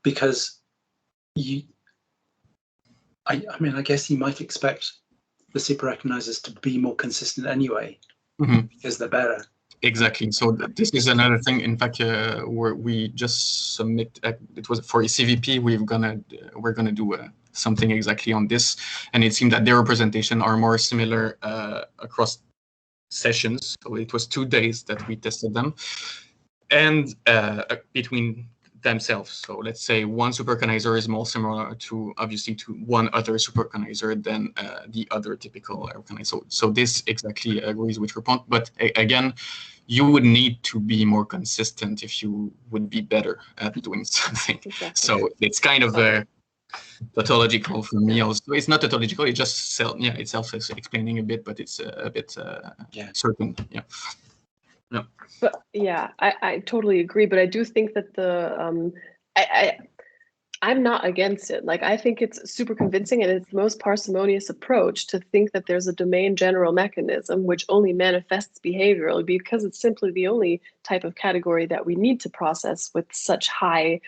because I mean, I guess you might expect the super recognizers to be more consistent anyway, because they're better. Exactly. So this is another thing. In fact, where we just submit. It was for a CVP. We're gonna do something exactly on this, and it seemed that their representation are more similar across sessions. So it was 2 days that we tested them, and between themselves. So let's say one superconizer is more similar to one other superconizer than the other typical organizer. So this exactly agrees with your point. But again, you would need to be more consistent if you would be better at doing something. Exactly. So it's kind of tautological for me also. It's not tautological, it's just it's self-explaining a bit, but it's a bit certain. Yeah. No. But yeah, I totally agree. But I do think that I'm not against it. Like, I think it's super convincing, and it's the most parsimonious approach to think that there's a domain general mechanism which only manifests behaviorally, because it's simply the only type of category that we need to process with such high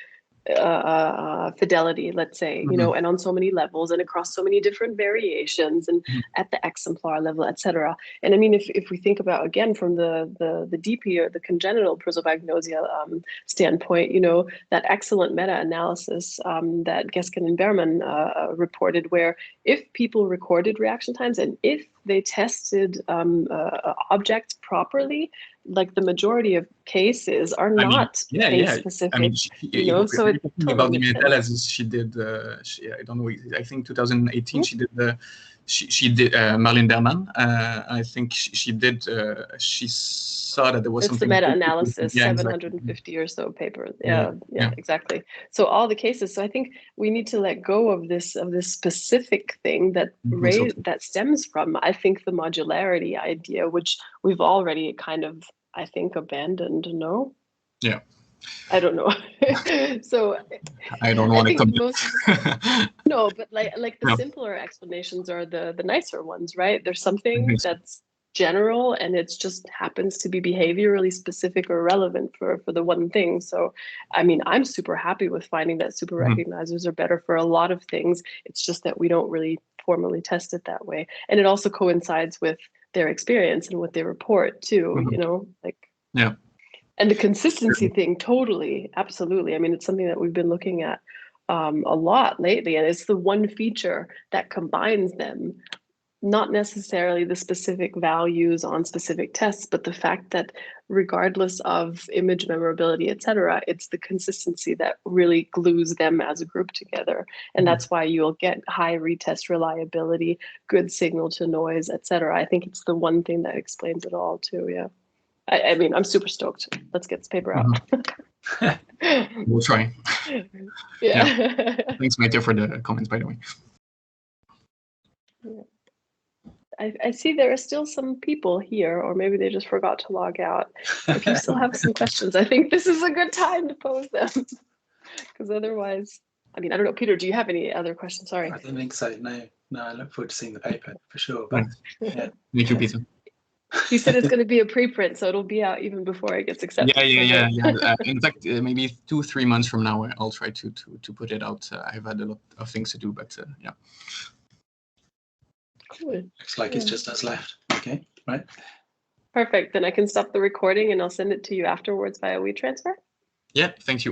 fidelity, let's say, you know, and on so many levels and across so many different variations and at the exemplar level, etc. And I mean, if we think about, again, from the DP or the congenital prosopagnosia standpoint, you know, that excellent meta-analysis that Gesken and Berman reported, where if people recorded reaction times and if they tested objects properly, like the majority of cases are not case specific. I mean, you know, so it totally about the makes sense. meta-analysis she did. I don't know. I think 2018 she did she did Marlene Berman. I think she did. She saw that there was something. It's the meta-analysis, 750 exactly. or so papers. Yeah, exactly. So all the cases. So I think we need to let go of this specific thing that that stems from, I think, the modularity idea, which we've already kind of, I think, abandoned. No. Yeah. I don't know. So I don't want to come. No, but like the simpler explanations are the nicer ones, right? There's something that's general and it's just happens to be behaviorally specific or relevant for the one thing. So I mean, I'm super happy with finding that super recognizers are better for a lot of things. It's just that we don't really formally test it that way. And it also coincides with their experience and what they report too, you know, like and the consistency thing, totally, absolutely. I mean, it's something that we've been looking at a lot lately, and it's the one feature that combines them, not necessarily the specific values on specific tests, but the fact that regardless of image memorability, etc., it's the consistency that really glues them as a group together. And that's why you'll get high retest reliability, good signal to noise, etc. I think it's the one thing that explains it all too, yeah. I mean, I'm super stoked. Let's get this paper out. We'll try. Yeah. Thanks, Matthew, for the comments, by the way. I see there are still some people here, or maybe they just forgot to log out. If you still have some questions, I think this is a good time to pose them. Because otherwise, I mean, I don't know. Peter, do you have any other questions? Sorry. I don't think so. No, I look forward to seeing the paper for sure. But Thank you, Peter. He said it's going to be a preprint, so it'll be out even before it gets accepted. Yeah. In fact, maybe 2-3 months from now, I'll try to put it out. I've had a lot of things to do, but yeah. Cool. Looks like it's just us left. Okay, right. Perfect. Then I can stop the recording and I'll send it to you afterwards via WeTransfer. Yeah, thank you.